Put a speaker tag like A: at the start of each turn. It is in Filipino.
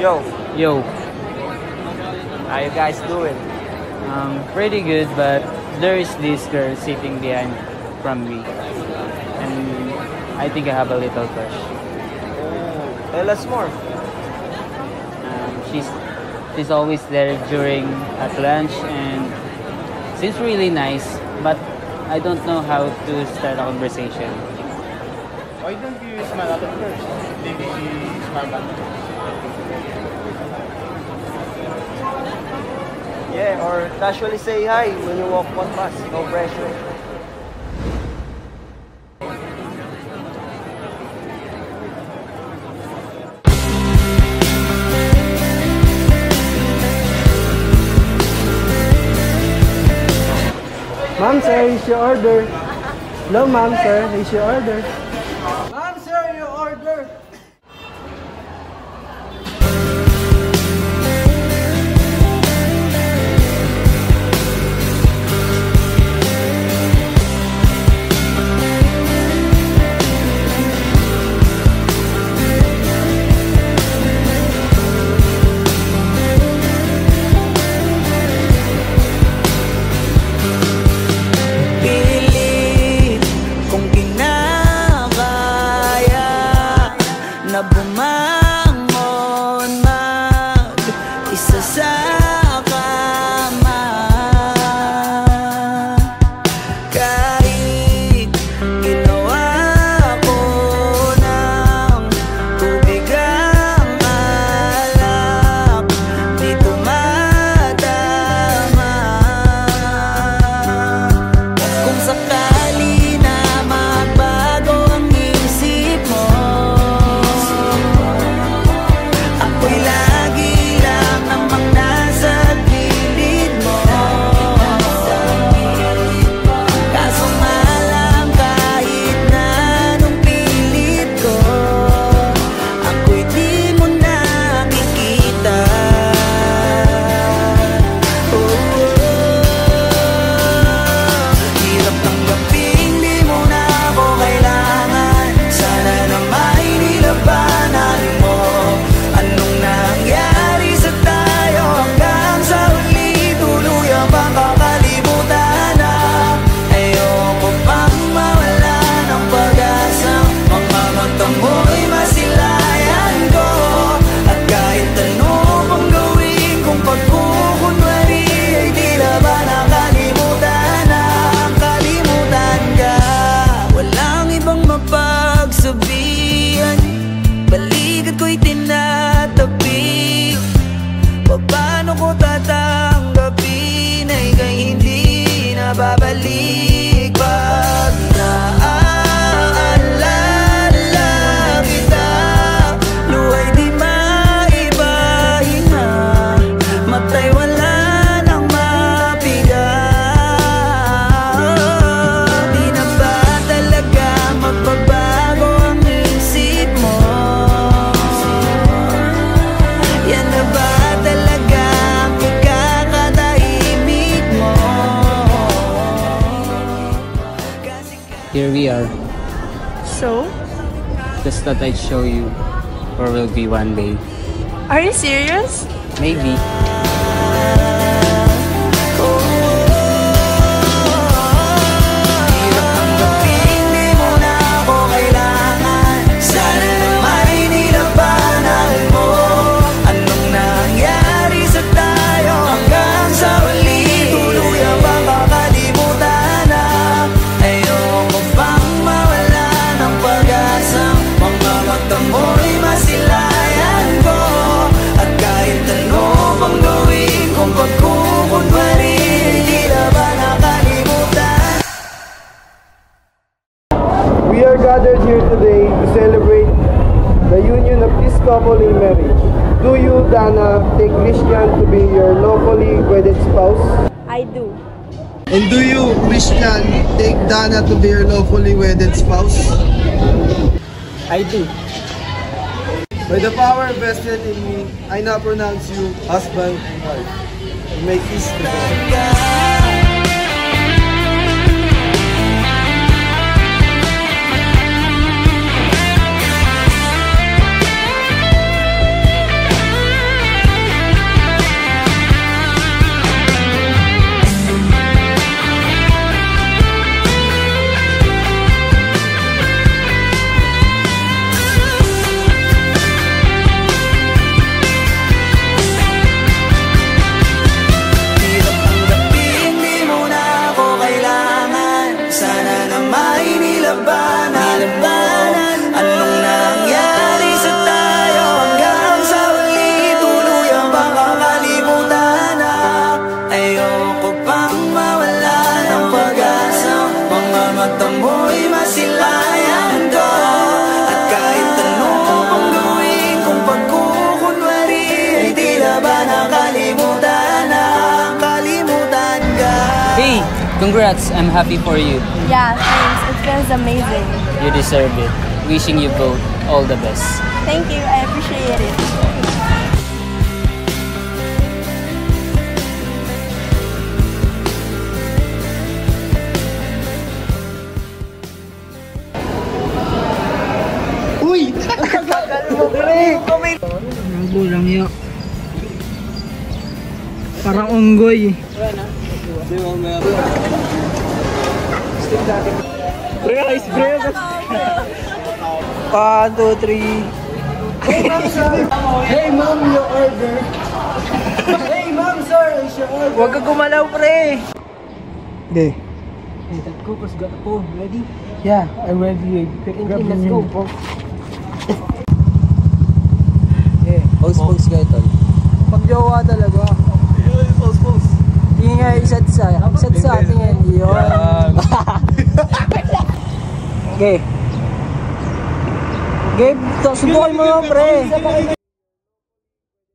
A: Yo,
B: Yo,
A: how you guys doing?
B: pretty good, but there is this girl sitting behind from me, and I think I have a little crush.
A: Tell us more.
B: She's always there during at lunch, and seems really nice, but I don't know how to start a conversation.
C: Why don't you smile at her first? Maybe she smile back.
A: Yeah, or casually say hi when you walk past. No pressure.
D: Ma'am, sir, is your order. Hello, ma'am, sir, is your order.
C: Ma'am, sir, your order!
E: Pilit kung kinakaya na bumangon mag-isa sa kama. Kahit ginawa ko ng tubig ang alak, di tumatama. Kung sakali na magbago ang isip mo, ako'y lagi lang namang nasa gilid mo. Kaso nga lang kahit na anong pilit ko, ako'y di mo nakikita. Hirap tanggapin, di mo na ako kailangan. Sana na may nilabanan mo. Anong nangyari sa tayo hanggang sa huli? Tuluyan bang kakalimutan na? Ayoko pang mawala ng pag-asa. Mga mata mo'y masilayan ko. At kahit ano pang gawin kung pagkukunwari, ay tila ba nakalimutan na? Kalimutan ka, walang ibang mapagsabihan. Balikat ko'y tinatabi. Paano ko tatanggapin ay kay hindi na babalik? Pag naaalala kita, luwa'y di maibahin na. Matay wala nang mapiga. Di na ba talaga magbabago ang isip mo? Yan na ba talaga ang ikakatahimik mo?
B: Here we are.
F: So,
B: Just thought I'd show you where we'll be one day.
F: are you serious?
B: Maybe.
E: Hirap tanggapin, di mo na ako kailangan. Sana na may nilabanan mo. Anong nangyari sa tayo hanggang sa huli? Tuluyan bang kakalimutan na? Ayoko pang mawala ng pag-asa. Mga mata mo'y masilayan ko. At kahit ano pang gawin kung pagkukunwari, di na ba nakalimutan?
D: We are gathered here today to celebrate the union of this couple in marriage. Do you, Dana, take Christian to be your lawfully wedded spouse?
F: I do.
D: And do you, Christian, take Dana to be your lawfully wedded spouse?
B: I do.
D: By the power vested in me, I now pronounce you husband and wife. You may kiss the bride.
B: Congrats, I'm happy for you.
F: Yeah, thanks. It feels amazing.
B: You deserve it. Wishing you both all the best.
F: Thank you. I appreciate it.
G: Bulang yun. Parang unggoy. Pre, ice pre. 1, 2, 3.
D: Hey ma'am, your order. Hey ma'am, sir, is your order.
G: Huwag ka gumalaw, pre.
D: Okay.
G: Let's go, let's go. Ready?
D: Yeah, I'm ready.
G: Let's go, bro.
B: Pose kayo, tol.
G: Pag jowa talaga.
D: Pose.
G: Tingin nga isa't sa tingin. Yun. Okay. Okay, subukan mo nga, pre.